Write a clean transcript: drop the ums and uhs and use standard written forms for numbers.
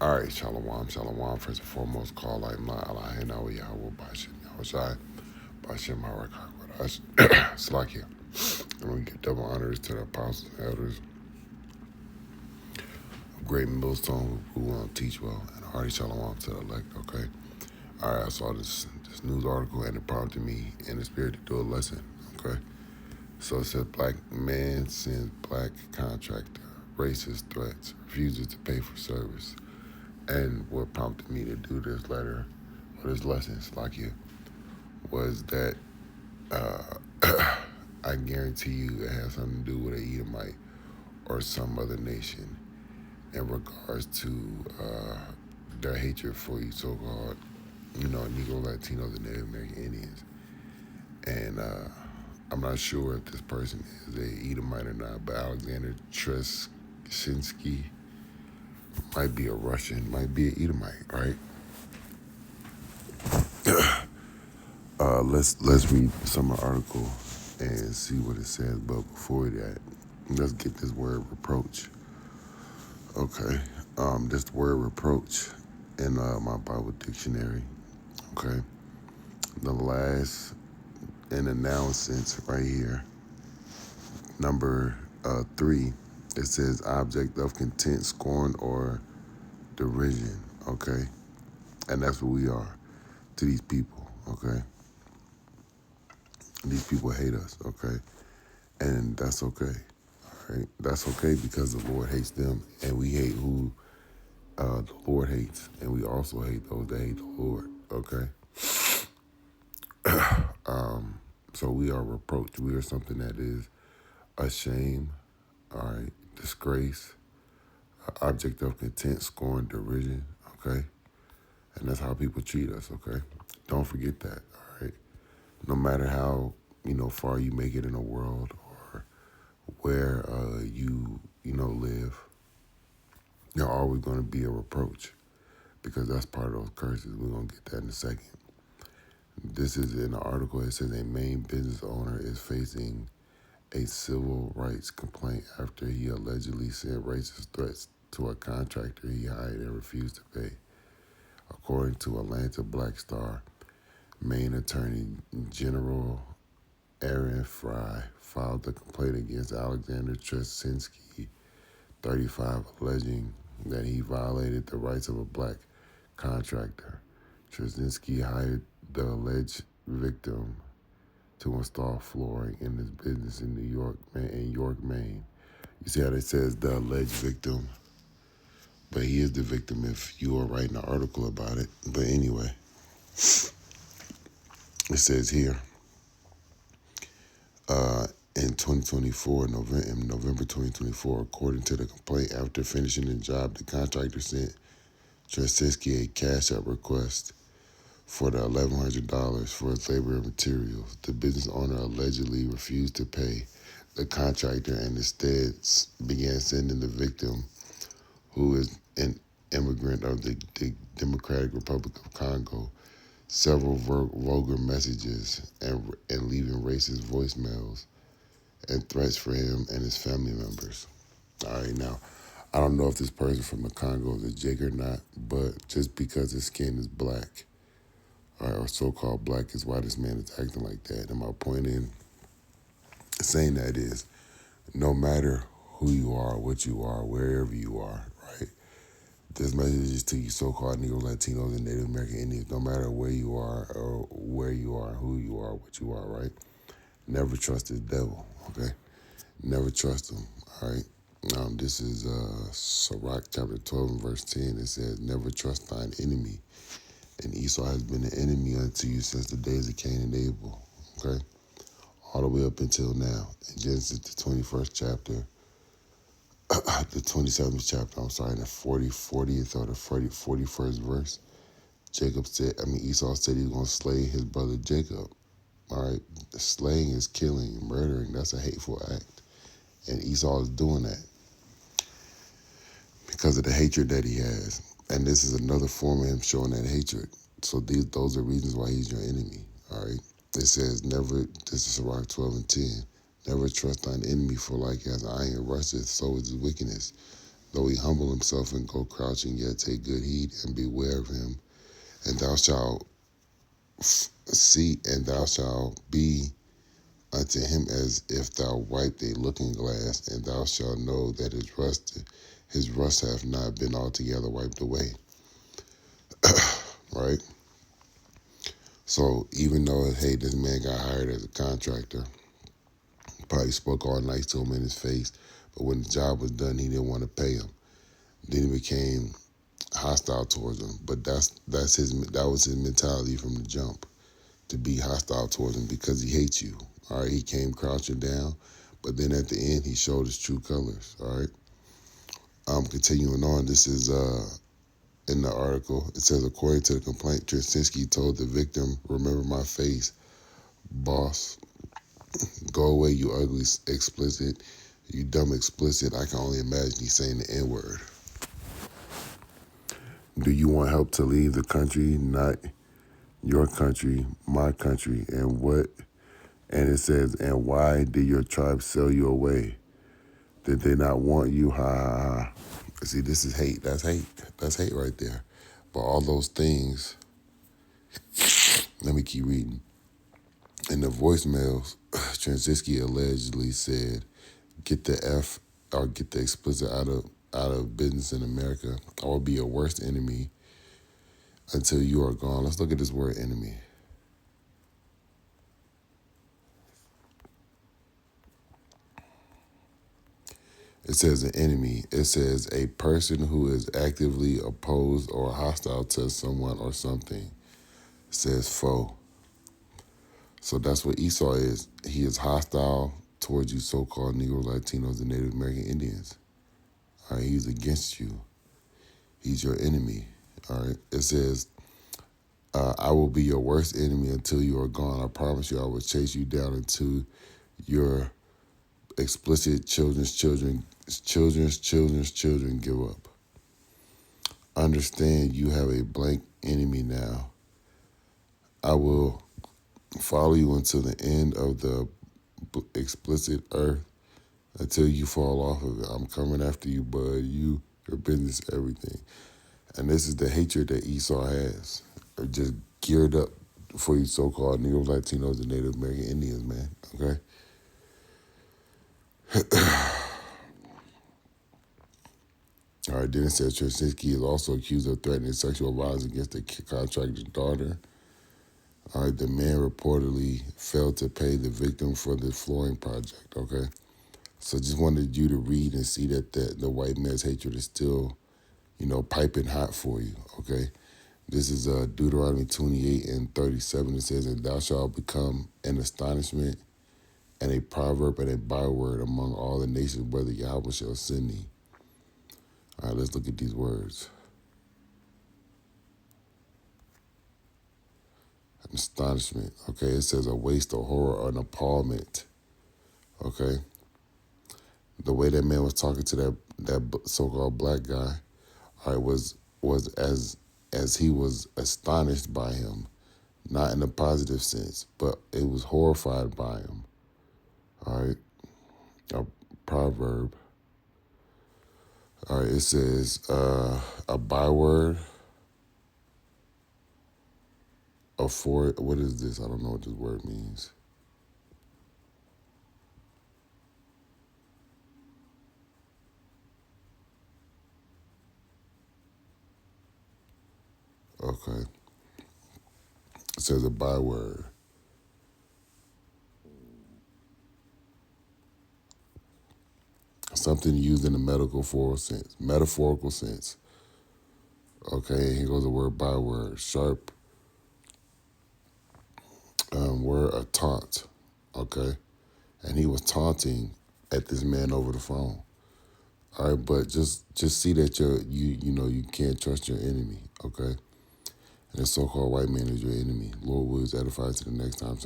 All right, shalom, shalom. First and foremost, call like my Allah and our Yahweh Bashim Yahushai, Bashim Harakak Slakia. And we give double honors to the apostles and elders of Great Millstone who want to teach well, and hearty shalom to the elect, okay? All right, I saw this news article and it prompted me in the spirit to do a lesson, okay? So it said black man sends black contractor racist threats, refuses to pay for service. And what prompted me to do this letter, or this lesson, Slakia, was that I guarantee you it has something to do with an Edomite or some other nation in regards to their hatred for you so-called, Negro, Latinos, and Native American Indians. And I'm not sure if this person is a Edomite or not, but Alexander Treskinsky might be a Russian, might be an Edomite, right? Let's read some of the article and see what it says. But before that, let's get this word reproach. Okay, this word reproach in my Bible dictionary. Okay, the last in the noun sense right here, number 3. It says object of contempt, scorn, or derision. Okay, and that's what we are to these people. Okay. These people hate us, okay? And that's okay, all right? That's okay because the Lord hates them, and we hate who the Lord hates, and we also hate those that hate the Lord, okay? So we are reproached. We are something that is a shame, all right, disgrace, object of contempt, scorn, derision, okay? And that's how people treat us, okay? Don't forget that, all right? No matter how, far you make it in the world or where you live, you're always going to be a reproach because that's part of those curses. We're going to get that in a second. This is in the article. It says a Maine business owner is facing a civil rights complaint after he allegedly sent racist threats to a contractor he hired and refused to pay. According to Atlanta Black Star, Maine Attorney General Aaron Fry filed a complaint against Alexander Tresinski, 35, alleging that he violated the rights of a black contractor. Tresinski hired the alleged victim to install flooring in his business in York, Maine. You see how it says the alleged victim? But he is the victim if you are writing an article about it. But anyway, it says here, in 2024, in November 2024, according to the complaint, after finishing the job, the contractor sent Tresinski a cash out request for the $1,100 for his labor and materials. The business owner allegedly refused to pay the contractor and instead began sending the victim, who is an immigrant of the Democratic Republic of Congo, several vulgar messages and leaving racist voicemails and threats for him and his family members. All right, now, I don't know if this person from the Congo is a jig or not, but just because his skin is black, or so-called black, is why this man is acting like that. And my point in saying that is, no matter who you are, what you are, wherever you are, right? This message is to you so-called Negro, Latinos, and Native American Indians. No matter where you are or where you are, who you are, what you are, right? Never trust the devil, okay? Never trust him, all right? This is Sirach chapter 12 and verse 10. It says, never trust thine enemy. And Esau has been an enemy unto you since the days of Cain and Abel, okay? All the way up until now. In Genesis, the 21st chapter, the 27th chapter, in the 40th or the 41st verse, Esau said he was going to slay his brother Jacob. All right, slaying is killing, murdering. That's a hateful act. And Esau is doing that because of the hatred that he has. And this is another form of him showing that hatred. So those are reasons why he's your enemy. All right. It says, this is Sirach 12 and 10. Never trust thine enemy, for like as iron rusteth, so is his wickedness. though he humble himself and go crouching, yet take good heed and beware of him. And thou shalt see, and thou shalt be unto him as if thou wiped a looking glass, and thou shalt know that his rust hath not been altogether wiped away. Right? So even though, hey, this man got hired as a contractor, probably spoke all nice to him in his face, but when the job was done, he didn't want to pay him. Then he became hostile towards him. But that was his mentality from the jump, to be hostile towards him because he hates you. All right, he came crouching down, but then at the end he showed his true colors. All right, continuing on. This is in the article. It says, according to the complaint, Trzynski told the victim, "Remember my face, boss. Go away, you ugly explicit, you dumb explicit." I can only imagine he's saying the N-word. Do you want help to leave the country? Not your country, my country. And what? And it says, and why did your tribe sell you away? Did they not want you? Ha ha ha. See, this is hate. That's hate. That's hate right there. But all those things, let me keep reading. In the voicemails, Trzynski allegedly said, "Get the F or get the explicit out of business in America. I will be your worst enemy until you are gone." Let's look at this word enemy. It says an enemy. It says a person who is actively opposed or hostile to someone or something. It says foe. So that's what Esau is. He is hostile towards you so-called Negroes, Latinos, and Native American Indians. All right, he's against you. He's your enemy. All right. It says, I will be your worst enemy until you are gone. I promise you I will chase you down until your explicit children's children give up. Understand you have a blank enemy now. I will follow you until the end of the explicit earth until you fall off of it. I'm coming after you, bud. Your business, everything. And this is the hatred that Esau has. Just geared up for you so-called Negroes, Latinos, and Native American Indians, man. Okay? All right, then it says Trzynski is also accused of threatening sexual violence against the contractor's daughter. All right, the man reportedly failed to pay the victim for the flooring project, okay? So just wanted you to read and see that the white man's hatred is still, piping hot for you, okay? This is Deuteronomy 28 and 37. It says, and thou shalt become an astonishment and a proverb and a byword among all the nations, whether Yahweh shall send thee. All right, let's look at these words. An astonishment, okay? It says a waste, a horror, or an appallment, okay? The way that man was talking to that so-called black guy, all right, was as he was astonished by him, not in a positive sense, but it was horrified by him. All right, a proverb. All right, it says a byword. What is this? I don't know what this word means. Okay. It says a byword. Something used in a metaphorical sense. Okay, here goes the word byword. Sharp word, a taunt. Okay. And he was taunting at this man over the phone. All right, but just see that you can't trust your enemy, okay? And the so-called white man is your enemy. Lord Williams edifies to the next time.